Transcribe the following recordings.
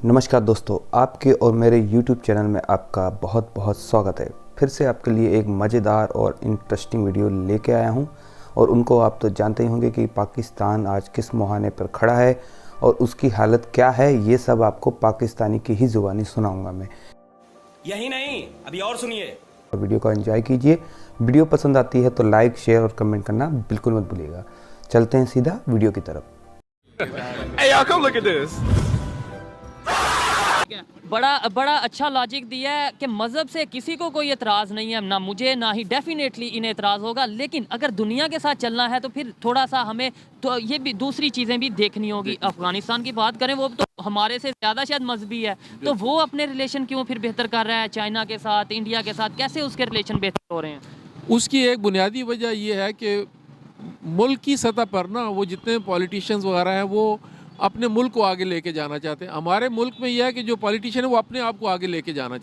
नमस्कार दोस्तों, आपके और मेरे YouTube चैनल में आपका बहुत बहुत स्वागत है। फिर से आपके लिए एक मज़ेदार और इंटरेस्टिंग वीडियो लेके आया हूं। और उनको आप तो जानते ही होंगे कि पाकिस्तान आज किस मुहाने पर खड़ा है और उसकी हालत क्या है। ये सब आपको पाकिस्तानी की ही ज़ुबानी सुनाऊंगा मैं। यही नहीं, अभी और सुनिए। वीडियो को एंजॉय कीजिए। वीडियो पसंद आती है तो लाइक, शेयर और कमेंट करना बिल्कुल मत भूलिएगा। चलते हैं सीधा वीडियो की तरफ। Hey, y'all, come look at this. बड़ा अच्छा लॉजिक दिया है कि मज़हब से किसी को कोई एतराज़ नहीं है, ना मुझे ना ही डेफिनेटली इन्हें एतराज़ होगा। लेकिन अगर दुनिया के साथ चलना है तो फिर थोड़ा सा हमें तो ये भी दूसरी चीज़ें भी देखनी होगी। अफ़गानिस्तान की बात करें, वो तो हमारे से ज़्यादा शायद मजहबी है, तो वो अपने रिलेशन क्यों फिर बेहतर कर रहा है चाइना के साथ, इंडिया के साथ, कैसे उसके रिलेशन बेहतर हो रहे हैं? उसकी एक बुनियादी वजह ये है कि मुल्क की सतह पर ना वो जितने पॉलिटिशियंस वगैरह हैं वो अपने मुल्क को आगे लेके जाना चाहते हैं। हमारे मुल्क में यह है कि जो पॉलिटिशियन है वो अपने आप को आगे लेके जाना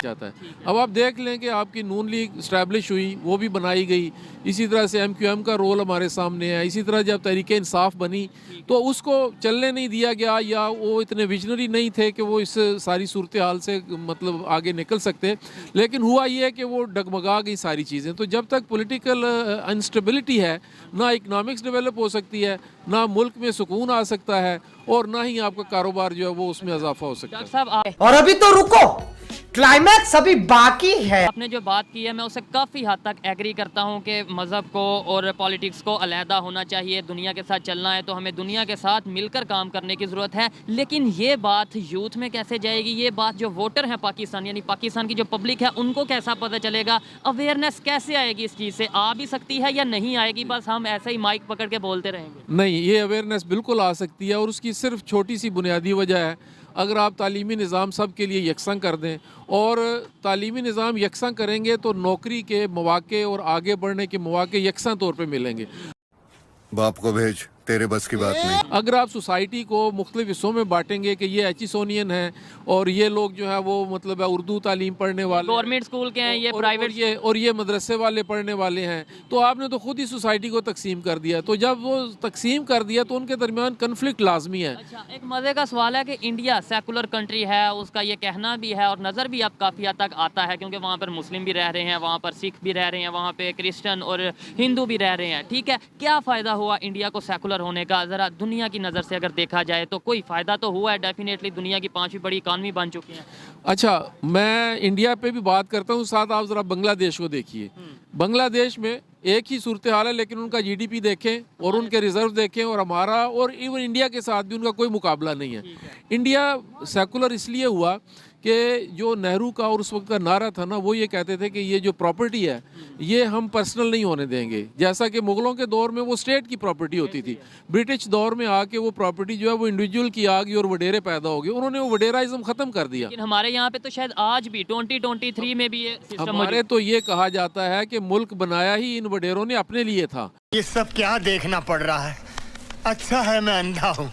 चाहता है। अब आप देख लें कि आपकी नून लीग इस्टेब्लिश हुई, वो भी बनाई गई। इसी तरह से MQM का रोल हमारे सामने है। इसी तरह जब तहरीक इंसाफ बनी तो उसको चलने नहीं दिया गया, या वो इतने विजनरी नहीं थे कि वो इस सारी सूरत हाल से मतलब आगे निकल सकते। लेकिन हुआ ये है कि वो डगमगा गई सारी चीज़ें। तो जब तक पॉलिटिकल अनस्टेबिलिटी है, ना इकनॉमिक्स डेवलप हो सकती है, ना मुल्क में सुकून आ सकता है, और ना ही आपका कारोबार जो है वो उसमें इजाफा हो सकता है। डॉक्टर साहब, और अभी तो रुको, क्लाइमैक्स अभी बाकी है। आपने जो बात की है मैं उससे काफ़ी हद तक एग्री करता हूं कि मज़हब को और पॉलिटिक्स को अलहदा होना चाहिए। दुनिया के साथ चलना है तो हमें दुनिया के साथ मिलकर काम करने की ज़रूरत है। लेकिन ये बात यूथ में कैसे जाएगी? ये बात जो वोटर हैं पाकिस्तान, यानी पाकिस्तान की जो पब्लिक है, उनको कैसा पता चलेगा? अवेयरनेस कैसे आएगी? इस चीज़ से आ भी सकती है या नहीं आएगी? बस हम ऐसे ही माइक पकड़ के बोलते रहेंगे? नहीं, ये अवेयरनेस बिल्कुल आ सकती है, और उसकी सिर्फ छोटी सी बुनियादी वजह है, अगर आप तालीमी निज़ाम सब के लिए यकसा कर दें, और तालीमी निज़ाम यकसा करेंगे तो नौकरी के मौके और आगे बढ़ने के मौके यकसा तौर पे मिलेंगे। बाप को भेज, तेरे बस की बात नहीं। अगर आप सोसाइटी को मुख्तलिफ हिस्सों में बांटेंगे कि ये एचिसोनियन हैं और ये लोग जो है वो मतलब है उर्दू तालीम पढ़ने वाले, गवर्नमेंट स्कूल के हैं, ये प्राइवेट, और ये मदरसे वाले पढ़ने वाले हैं, तो आपने तो खुद ही सोसाइटी को तकसीम कर दिया। तो जब वो तकसीम कर दिया तो उनके दरमियान कन्फ्लिक्ट लाजमी है। अच्छा, एक मज़े का सवाल है कि इंडिया सेकुलर कंट्री है, उसका ये कहना भी है और नज़र भी अब काफ़ी हद तक आता है, क्योंकि वहाँ पर मुस्लिम भी रह रहे हैं, वहाँ पर सिख भी रह रहे हैं, वहाँ पर क्रिश्चियन और हिंदू भी रह रहे हैं। ठीक है, क्या फ़ायदा हुआ इंडिया को सेकुलर होने का? ज़रा दुनिया की नज़र से अगर देखा जाए तो कोई फ़ायदा तो हुआ है। डेफिनेटली दुनिया की 5वीं बड़ी इकानमी बन चुकी है। अच्छा, मैं इंडिया पे भी बात करता हूँ, साथ आप ज़रा बांग्लादेश को देखिए। बांग्लादेश में एक ही सूरत हाल है, लेकिन उनका GDP देखें और उनके रिजर्व देखें, और हमारा और इवन इंडिया के साथ भी उनका कोई मुकाबला नहीं है। इंडिया सेकुलर इसलिए हुआ कि जो नेहरू का और उस वक्त का नारा था ना, वो ये कहते थे कि ये जो प्रॉपर्टी है ये हम पर्सनल नहीं होने देंगे। जैसा कि मुग़लों के दौर में वो स्टेट की प्रॉपर्टी होती थी, ब्रिटिश दौर में आके वो प्रॉपर्टी जो है वो इंडिविजुअल की आ गई और वडेरे पैदा हो गए। उन्होंने वो वडेराइज्म ख़त्म कर दिया। लेकिन हमारे यहाँ पे तो शायद आज भी 2023 में भी ये सिस्टम हमारे तो ये कहा जाता है कि मुल्क बनाया ही इन वडेरों ने अपने लिए था। ये सब क्या देखना पड़ रहा है? अच्छा है मैं अंधा हूँ।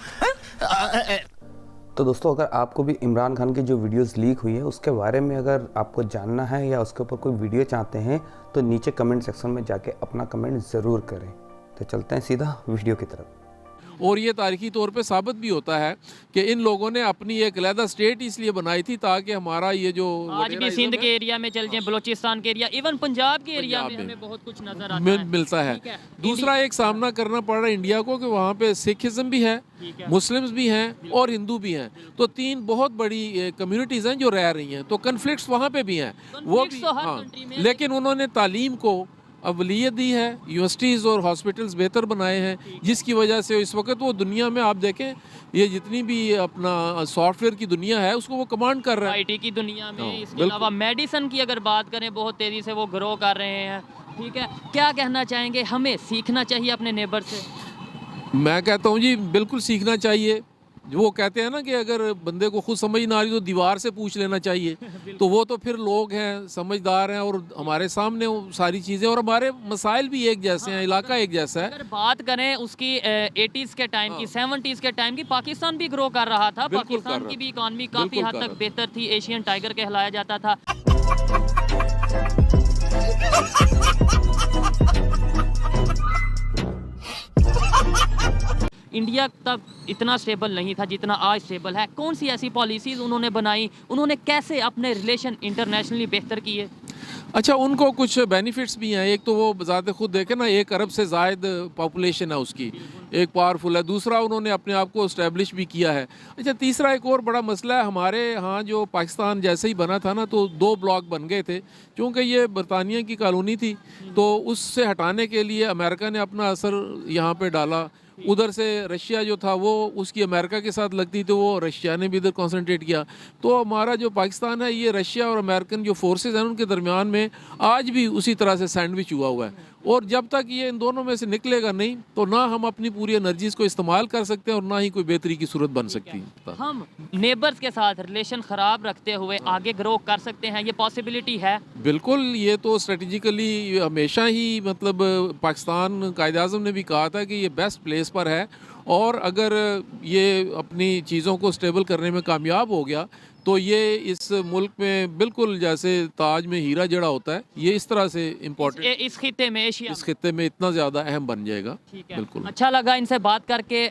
तो दोस्तों, अगर आपको भी इमरान खान की जो वीडियोस लीक हुई है उसके बारे में अगर आपको जानना है या उसके ऊपर कोई वीडियो चाहते हैं तो नीचे कमेंट सेक्शन में जाके अपना कमेंट ज़रूर करें। तो चलते हैं सीधा वीडियो की तरफ। और ये तारीखी तौर पे साबित भी होता है कि इन लोगों ने अपनी एक अलहदा स्टेट इसलिए बनाई थी ताकि हमारा ये जो आज भी सिंध के एरिया में चल जाए, बलोचिस्तान के एरिया, इवन पंजाब के एरिया में हमें बहुत कुछ नजर आता है, मिलता है। दूसरा एक सामना करना पड़ रहा है इंडिया को कि वहाँ पे सिखिज्म भी है, मुस्लिम्स भी हैं और हिंदू भी हैं। तो 3 बहुत बड़ी कम्युनिटीज़ हैं जो रह रही हैं, तो कन्फ्लिक्ट्स वहाँ पे भी हैं, वो भी। हाँ, लेकिन उन्होंने तालीम को अवलियत दी है, यूनिवर्सिटीज़ और हॉस्पिटल्स बेहतर बनाए हैं, जिसकी वजह से इस वक्त वो दुनिया में आप देखें, ये जितनी भी अपना सॉफ्टवेयर की दुनिया है उसको वो कमांड कर रहा है। IT की दुनिया में। इसके अलावा मेडिसिन की अगर बात करें, बहुत तेज़ी से वो ग्रो कर रहे हैं। ठीक है, क्या कहना चाहेंगे? हमें सीखना चाहिए अपने नेबर से? मैं कहता हूँ जी, बिल्कुल सीखना चाहिए। जो वो कहते हैं ना कि अगर बंदे को खुद समझ ना आ रही तो दीवार से पूछ लेना चाहिए, तो वो तो फिर लोग हैं, समझदार हैं, और हमारे सामने वो सारी चीज़ें, और हमारे मसाइल भी एक जैसे हैं, इलाका एक जैसा है। अगर बात करें उसकी 80s के टाइम की, 70s के टाइम की, पाकिस्तान भी ग्रो कर रहा था, पाकिस्तान की भी इकॉनमी काफ़ी हद तक बेहतर थी, एशियन टाइगर कहलाया जाता था। इंडिया तब इतना स्टेबल नहीं था जितना आज स्टेबल है। कौन सी ऐसी पॉलिसीज़ उन्होंने बनाई, उन्होंने कैसे अपने रिलेशन इंटरनेशनली बेहतर किए? अच्छा, उनको कुछ बेनिफिट्स भी हैं। एक तो वो ज़ाते खुद देखें ना, 1 अरब से ज़ायद पॉपुलेशन है उसकी, एक पावरफुल है। दूसरा, उन्होंने अपने आप को इस्टेब्लिश भी किया है। अच्छा, तीसरा एक और बड़ा मसला है, हमारे यहाँ जो पाकिस्तान जैसे ही बना था ना, तो 2 ब्लॉक बन गए थे। क्योंकि ये बरतानिया की कॉलोनी थी, तो उससे हटाने के लिए अमेरिका ने अपना असर यहाँ पे डाला। उधर से रशिया जो था वो उसकी अमेरिका के साथ लगती, तो वो रशिया ने भी इधर कंसंट्रेट किया। तो हमारा जो पाकिस्तान है, ये रशिया और अमेरिकन जो फोर्सेस हैं उनके दरमियान में आज भी उसी तरह से सैंडविच हुआ हुआ है। और जब तक ये इन दोनों में से निकलेगा नहीं, तो ना हम अपनी पूरी एनर्जीज को इस्तेमाल कर सकते हैं और ना ही कोई बेहतरी की सूरत बन सकती है। हम नेबर्स के साथ रिलेशन ख़राब रखते हुए आगे ग्रो कर सकते हैं, ये पॉसिबिलिटी है? बिल्कुल, ये तो स्ट्रेटजिकली हमेशा ही, मतलब पाकिस्तान कायद-ए-आज़म ने भी कहा था कि ये बेस्ट प्लेस पर है, और अगर ये अपनी चीज़ों को स्टेबल करने में कामयाब हो गया तो ये इस मुल्क में बिल्कुल जैसे ताज में हीरा जड़ा होता है, ये इस तरह से इम्पोर्टेंट इस खित्ते में, एशिया इस खित्ते में इतना ज़्यादा अहम बन जाएगा। ठीक है, बिल्कुल। अच्छा लगा इनसे बात करके।